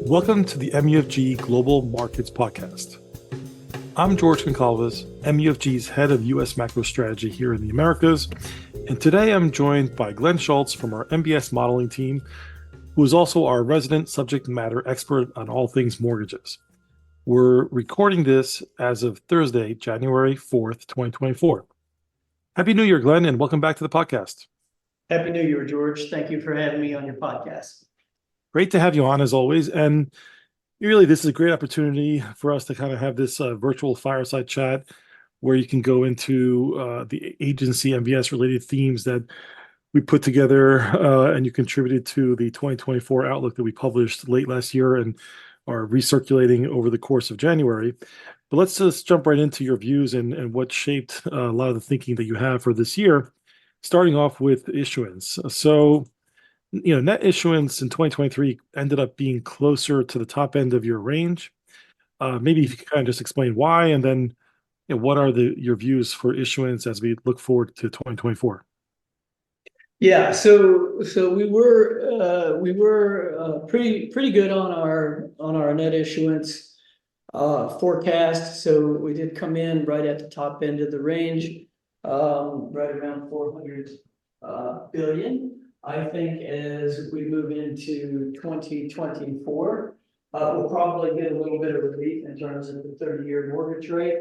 Welcome to the MUFG Global Markets Podcast. I'm George Goncalves, MUFG's Head of U.S. Macro Strategy here in the Americas, and today I'm joined by Glenn Schultz from our MBS modeling team, who is also our resident subject matter expert on all things mortgages. We're recording this as of Thursday, January 4th, 2024. Happy New Year, Glenn, and welcome back to the podcast. Happy New Year, George. Thank you for having me on your podcast. Great to have you on as always. And really, this is a great opportunity for us to kind of have this virtual fireside chat where you can go into the agency MBS related themes that we put together and you contributed to the 2024 outlook that we published late last year and are recirculating over the course of January. But let's just jump right into your views and what shaped a lot of the thinking that you have for this year, starting off with issuance. So, net issuance in 2023 ended up being closer to the top end of your range. Maybe if you could kind of just explain why, and then what are your views for issuance as we look forward to 2024? Yeah, so we were pretty good on our net issuance forecast. So we did come in right at the top end of the range, right around 400 billion. I think as we move into 2024, we'll probably get a little bit of relief in terms of the 30-year mortgage rate.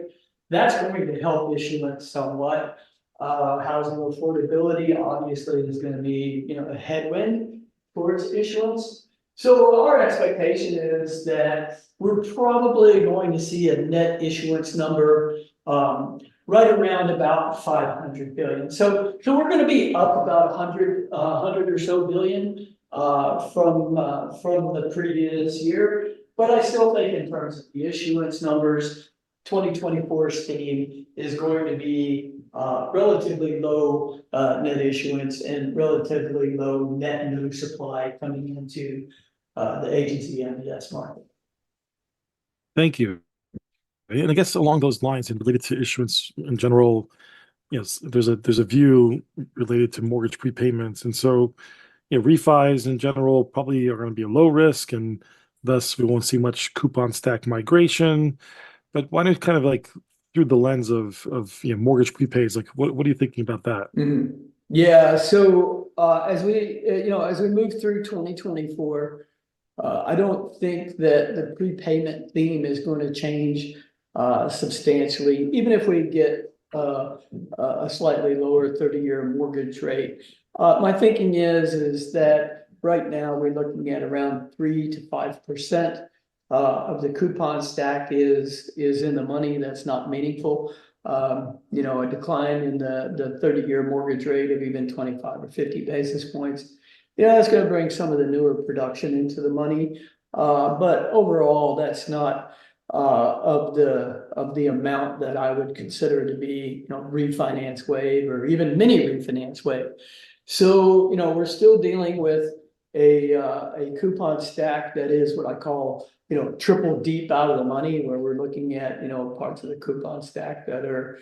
That's going to help issuance somewhat. Housing affordability obviously is going to be, a headwind towards issuance. So our expectation is that we're probably going to see a net issuance number right around about 500 billion. So we're going to be up about 100 or so billion from the previous year. But I still think in terms of the issuance numbers, 2024 theme is going to be relatively low net issuance and relatively low net new supply coming into the agency MBS market. Thank you. And I guess along those lines and related to issuance in general, there's a view related to mortgage prepayments. And so, refis in general probably are going to be a low risk, and thus we won't see much coupon stack migration. But why don't you kind of through the lens of mortgage prepays, what are you thinking about that? Mm-hmm. Yeah, so as we move through 2024, I don't think that the prepayment theme is going to change substantially, even if we get a slightly lower 30-year mortgage rate. My thinking is that right now we're looking at around 3 to 5% of the coupon stack is in the money. That's not meaningful. A decline in the 30-year mortgage rate of even 25 or 50 basis points. That's going to bring some of the newer production into the money. But overall, that's not of the amount that I would consider to be, refinance wave or even mini refinance wave. So, we're still dealing with a coupon stack that is what I call, triple deep out of the money, where we're looking at, parts of the coupon stack that are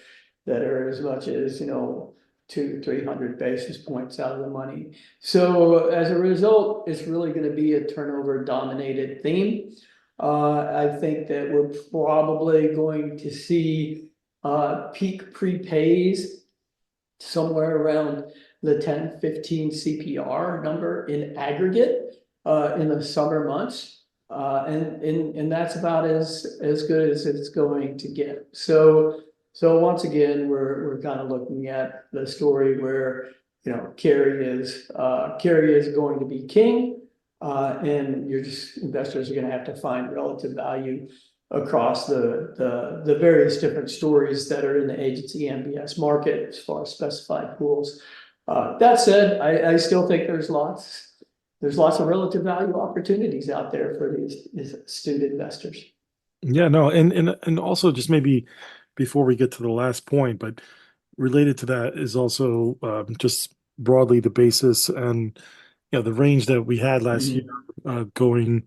as much as, 200-300 basis points out of the money. So as a result, it's really going to be a turnover dominated theme. I think that we're probably going to see peak prepays somewhere around the 10-15 CPR number in aggregate in the summer months. And that's about as good as it's going to get. So once again, we're kind of looking at the story where carry is going to be king, and investors are going to have to find relative value across the various different stories that are in the agency MBS market as far as specified pools. That said, I still think there's lots of relative value opportunities out there for these astute investors. Yeah, no, and also just maybe before we get to the last point, but related to that is also just broadly the basis and the range that we had last year going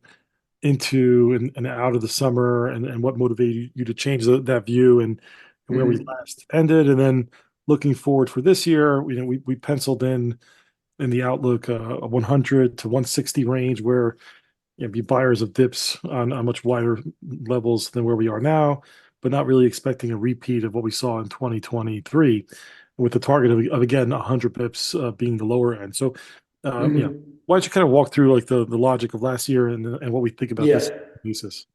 into and out of the summer, and what motivated you to change that view and where we last ended, and then looking forward for this year, we penciled in the outlook a 100 to 160 range where be buyers of dips on much wider levels than where we are now, but not really expecting a repeat of what we saw in 2023, with the target of again 100 pips being the lower end. So, why don't you kind of walk through like the logic of last year and what we think about this Yeah. thesis?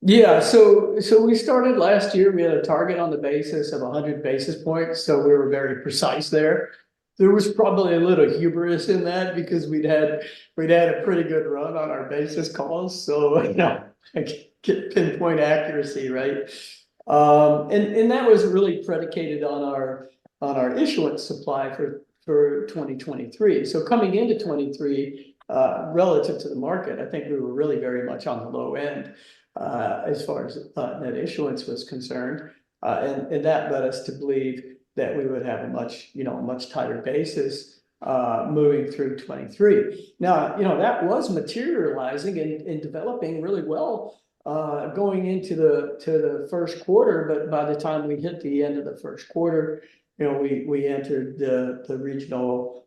Yeah, so we started last year, we had a target on the basis of 100 basis points, so we were very precise there. There was probably a little hubris in that because we'd had a pretty good run on our basis calls, so I get pinpoint accuracy, right? And that was really predicated on our issuance supply for 2023. So coming into 23, relative to the market, I think we were really very much on the low end as far as net issuance was concerned. And that led us to believe that we would have a much tighter basis moving through 23. Now, that was materializing and developing really well going into the first quarter. But by the time we hit the end of the first quarter, we entered the regional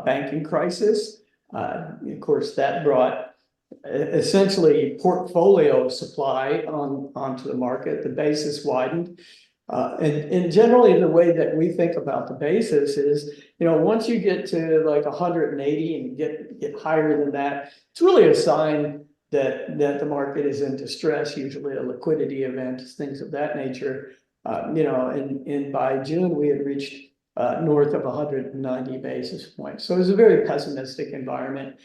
banking crisis. Of course, that brought essentially portfolio supply onto the market. The basis widened. And generally the way that we think about the basis is, once you get to like 180 and get higher than that, it's really a sign that the market is in distress, usually a liquidity event, things of that nature. And by June we had reached north of 190 basis points. So it was a very pessimistic environment.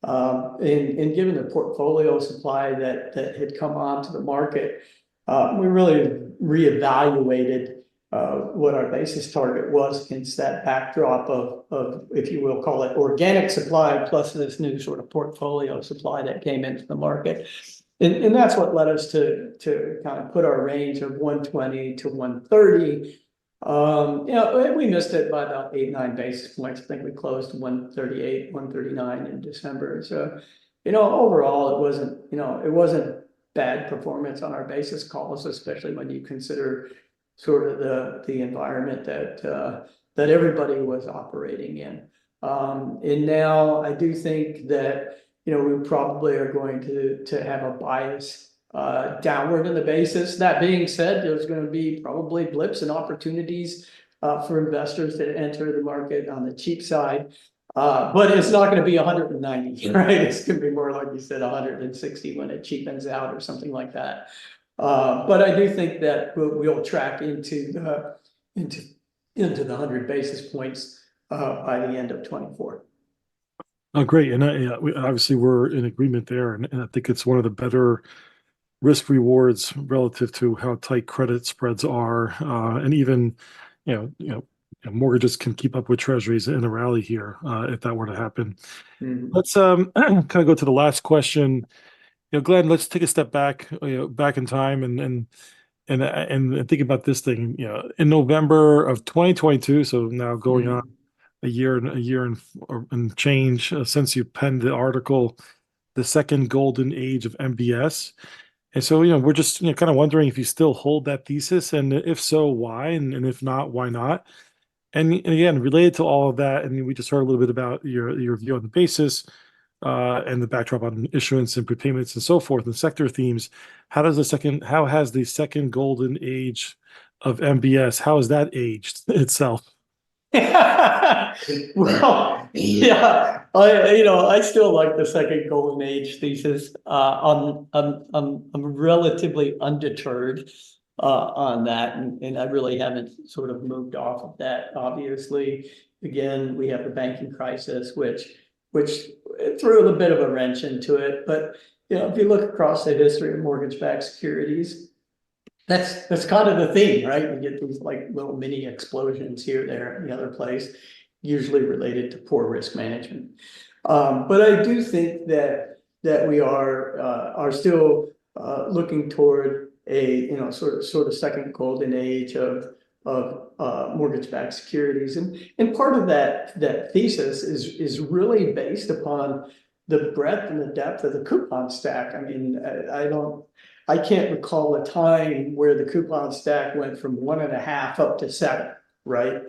And given the portfolio supply that had come onto the market, we really reevaluated what our basis target was against that backdrop of, if you will, call it organic supply, plus this new sort of portfolio supply that came into the market. And that's what led us to kind of put our range of 120 to 130. We missed it by about 8-9 basis points. I think we closed 138, 139 in December. So, overall, it wasn't bad performance on our basis calls, especially when you consider sort of the environment that everybody was operating in. And now I do think that, we probably are going to have a bias downward in the basis. That being said, there's going to be probably blips and opportunities for investors to enter the market on the cheap side. But it's not going to be 190, right? It's going to be more like you said, 160 when it cheapens out or something like that. But I do think that we'll track into the 100 basis points by the end of 24. Oh, great. And obviously we're in agreement there. And I think it's one of the better risk rewards relative to how tight credit spreads are. And even, mortgages can keep up with treasuries in a rally here if that were to happen. Let's kind of go to the last question. Glenn, let's take a step back, back in time and think about this thing. In November of 2022, so now going on a year and change since you penned the article, "The Second Golden Age of MBS." And so, we're just kind of wondering if you still hold that thesis, and if so, why, and if not, why not? And again, related to all of that, and we just heard a little bit about your view on the basis and the backdrop on issuance and prepayments and so forth, and sector themes. How has the second golden age of MBS, how has that aged itself? Well, yeah, I still like the second golden age thesis. I'm relatively undeterred on that, and I really haven't sort of moved off of that. Obviously, again, we have the banking crisis, which threw a bit of a wrench into it. But if you look across the history of mortgage-backed securities, that's kind of the theme, right? We get these like little mini explosions here, there, and the other place, usually related to poor risk management. But I do think that we are still looking toward a sort of second golden age of mortgage-backed securities, and part of that thesis is really based upon the breadth and the depth of the coupon stack. I mean, I can't recall a time where the coupon stack went from 1.5 up to 7, right?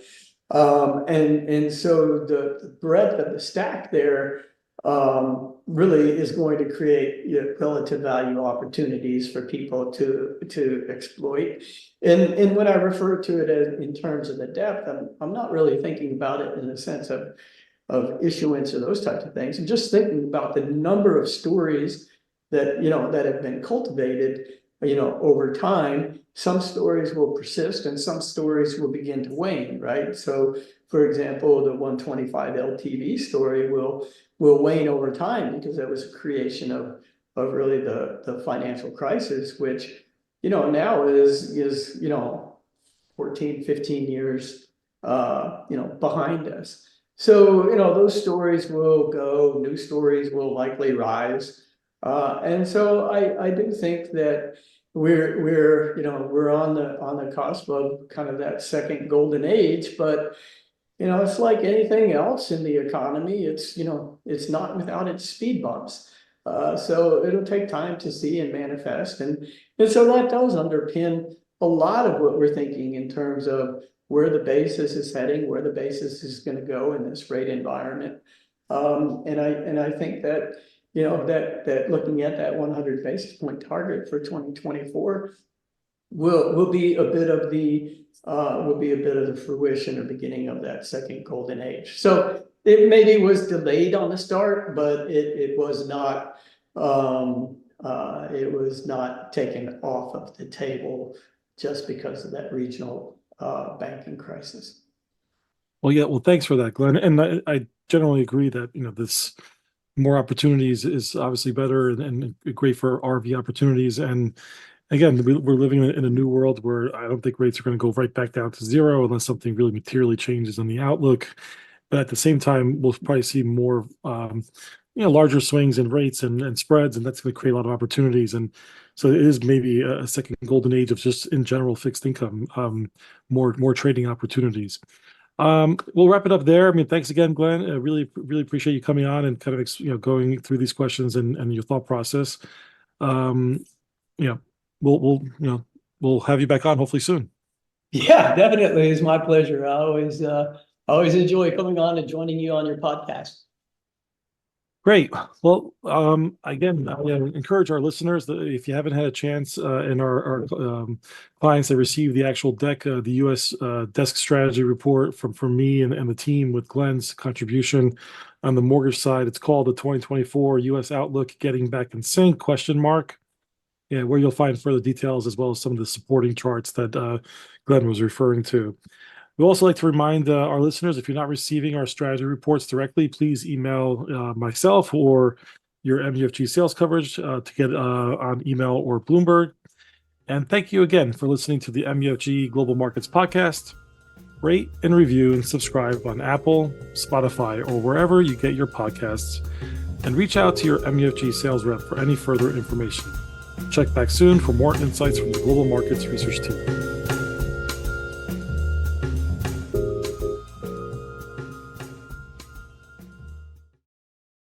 And so the breadth of the stack there really is going to create, relative value opportunities for people to exploit. And when I refer to it as in terms of the depth, I'm not really thinking about it in the sense of issuance or those types of things. I'm just thinking about the number of stories that, that have been cultivated, over time. Some stories will persist and some stories will begin to wane, right? So for example, the 125 LTV story will wane over time because that was a creation of really the financial crisis, which, now is 14, 15 years, behind us. So, those stories will go, new stories will likely rise. And so I do think that we're on the cusp of kind of that second golden age, but it's like anything else in the economy. It's not without its speed bumps. So it'll take time to see and manifest. And so that does underpin a lot of what we're thinking in terms of where the basis is heading, where the basis is going to go in this rate environment. And I think that, that looking at that 100 basis point target for 2024 will be a bit of the fruition or beginning of that second golden age. So it maybe was delayed on the start, but it was not taken off of the table just because of that regional banking crisis. Well, yeah, well, thanks for that, Glenn. And I generally agree that, this more opportunities is obviously better and great for RV opportunities. And again, we're living in a new world where I don't think rates are going to go right back down to zero unless something really materially changes on the outlook. But at the same time, we'll probably see more, larger swings in rates and spreads, and that's going to create a lot of opportunities. And so it is maybe a second golden age of just in general fixed income, more trading opportunities. We'll wrap it up there. I mean, thanks again, Glenn. I really appreciate you coming on and kind of going through these questions and your thought process. We'll have you back on hopefully soon. Yeah, definitely. It's my pleasure. I always enjoy coming on and joining you on your podcast. Great. Well, again, I encourage our listeners that if you haven't had a chance, and our clients that receive the actual deck, the U.S. Desk Strategy Report from me and the team with Glenn's contribution on the mortgage side, it's called the 2024 U.S. Outlook Getting Back in Sync, ? Yeah, where you'll find further details as well as some of the supporting charts that Glenn was referring to. We also like to remind our listeners, if you're not receiving our strategy reports directly, please email myself or your MUFG sales coverage to get on email or Bloomberg. And thank you again for listening to the MUFG Global Markets Podcast. Rate and review and subscribe on Apple, Spotify, or wherever you get your podcasts. And reach out to your MUFG sales rep for any further information. Check back soon for more insights from the Global Markets Research Team.